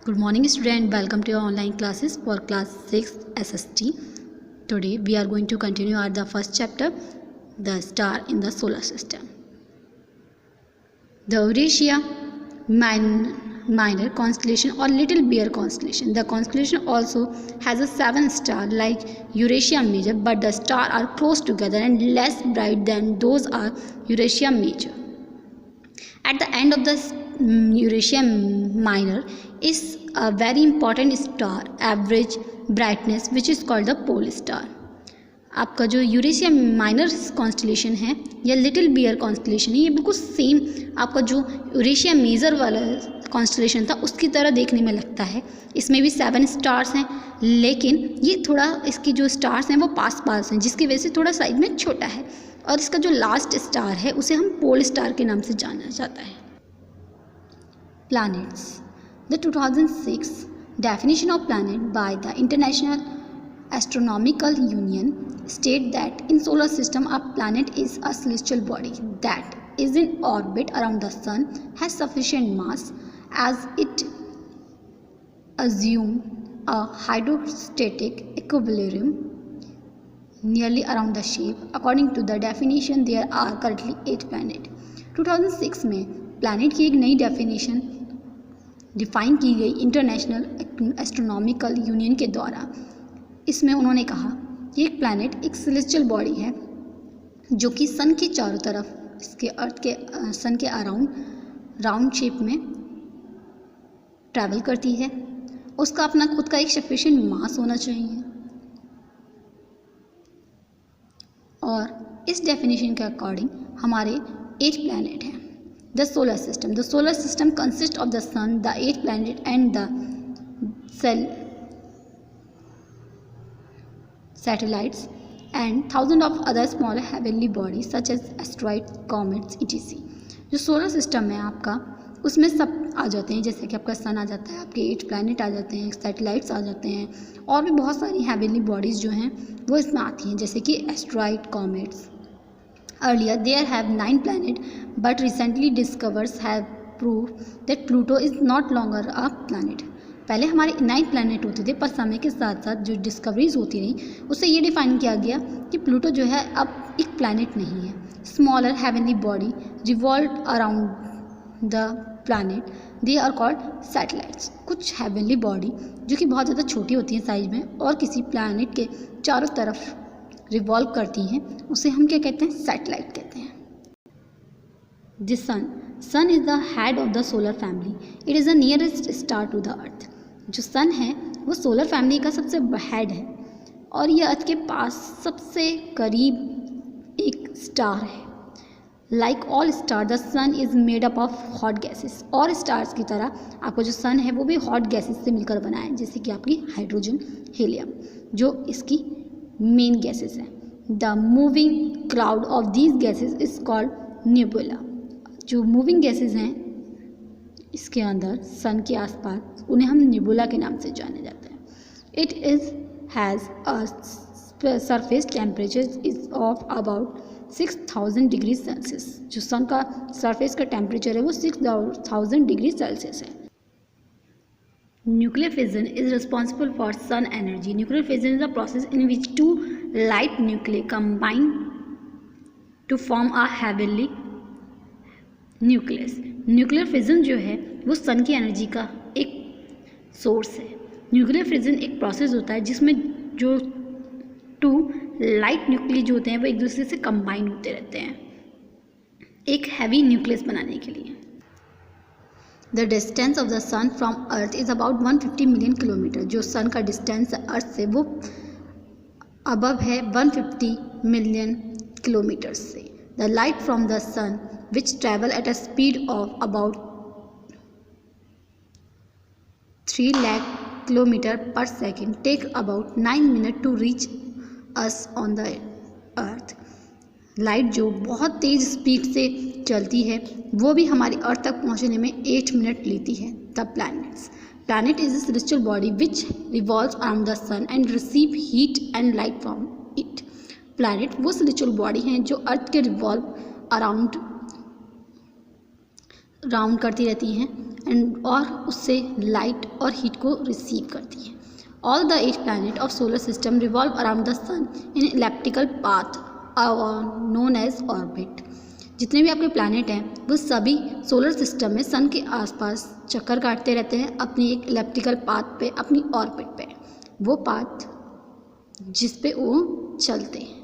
Good morning student, welcome to your online classes for class 6 SST. Today we are going to continue at the first chapter, the star in the solar system. The Eurasia Minor constellation or Little Bear constellation. The constellation also has a 7 star like Eurasia Major, but the stars are close together and less bright than those are Eurasia Major. At the end of the Eurasia Minor is a very important star average brightness which is called the pole star. आपका जो Eurasia minor constellation है या little beer constellation है, ये बिल्कुल same आपका जो Eurasia major वाला कॉन्स्टलेशन था उसकी तरह देखने में लगता है. इसमें भी 7 स्टार्स हैं, लेकिन ये थोड़ा इसकी जो स्टार्स हैं वो पास पास हैं, जिसकी वजह से थोड़ा साइज में छोटा है. और इसका जो लास्ट स्टार है उसे हम पोल स्टार के नाम से जाना जाता है. Planets. The 2006 definition of planet by the International Astronomical Union state that in solar system a planet is a celestial body that is in orbit around the sun, has sufficient mass as it assume a hydrostatic equilibrium nearly around the shape. According to the definition, there are currently 8 planets. 2006 में planet की एक नई definition define की गई international astronomical union के द्वारा. इसमें उन्होंने कहा कि एक प्लैनेट एक सेलेस्टियल बॉडी है जो कि सन के चारों तरफ इसके अर्थ के सन के अराउंड राउंड शेप में ट्रैवल करती है. उसका अपना खुद का एक सफिशिएंट मास होना चाहिए. और इस डेफिनेशन के अकॉर्डिंग हमारे 8 प्लैनेट हैं. The solar system. The solar system consists of the sun, the 8 planets, and the satellites, and thousands of other smaller heavenly bodies such as asteroids, comets, etc. जो solar system है आपका, उसमें सब आ जाते हैं, जैसे कि आपका सन आ जाता है, आपके 8 प्लैनेट आ जाते हैं, सैटेलाइट्स आ जाते हैं, और भी बहुत सारी हेवनली बॉडीज़ जो हैं वो इसमें आती हैं, जैसे कि asteroid, comets. Earlier, there have 9 planets, but recently discoveries have proved that Pluto is not longer a planet. पहले हमारे 9 प्लैनेट होते थे, पर समय के साथ साथ जो डिस्कवरीज होती रही उससे ये डिफाइन किया गया कि प्लूटो जो है अब एक प्लैनेट नहीं है. Smaller heavenly body revolve around the planet, they are called satellites. कुछ हेवनली बॉडी जो कि बहुत ज़्यादा छोटी होती हैं साइज में और किसी प्लैनेट के चारों तरफ रिवॉल्व करती हैं, उसे हम क्या कहते हैं? सैटेलाइट कहते हैं. The sun is the head of the solar family. It is the nearest star to the earth. जो सन है वो सोलर फैमिली का सबसे हेड है और ये अर्थ के पास सबसे करीब एक स्टार है. Like all star the sun is made up of hot gases. और स्टार्स की तरह आपका जो सन है वो भी हॉट गैसेस से मिलकर बना है, जैसे कि आपकी हाइड्रोजन, हीलियम, जो इसकी मेन गैसेस हैं. The moving cloud of these gases is called nebula. जो मूविंग गैसेस हैं इसके अंदर सन के आसपास, उन्हें हम नेबुला के नाम से जाने जाते हैं. It is has a surface temperature is of about 6000 degree Celsius. जो सन का सरफेस का टेम्परेचर है वो 6000 डिग्री सेल्सियस है. Nuclear fission is responsible for sun energy. Nuclear fission is a process in which 2 light nuclei combine to form a heavenly nucleus. Nuclear fission जो है वो सन की एनर्जी का एक सोर्स है. न्यूक्लियर फिजन एक प्रोसेस होता है जिसमें जो 2 लाइट न्यूक्लियस जो होते हैं वो एक दूसरे से कंबाइन होते रहते हैं एक हैवी न्यूक्लियस बनाने के लिए. The distance of the sun from earth is about 150 million kilometre. जो सन का डिस्टेंस अर्थ से वो अबव है 150 मिलियन किलोमीटर से. The light from the sun which travel at a speed of about 3 lakh kilometre per second take about 9 minute to reach us on the earth. Light जो बहुत तेज़ speed से चलती है वो भी हमारी अर्थ तक पहुंचने में 8 मिनट लेती है. The planet is a celestial body which revolves around the sun and receive heat and light from it. Planet वो सेलेस्टियल बॉडी हैं जो अर्थ के रिवॉल्व अराउंड राउंड करती रहती हैं एंड और उससे लाइट और हीट को रिसीव करती हैं। All the 8 planet of solar system revolve around the sun in elliptical path known as orbit. जितने भी आपके प्लैनेट हैं वो सभी सोलर सिस्टम में सन के आसपास चक्कर काटते रहते हैं अपनी एक इलेप्टिकल पाथ पे, अपनी ऑर्बिट पे, वो पाथ जिस पे वो चलते हैं।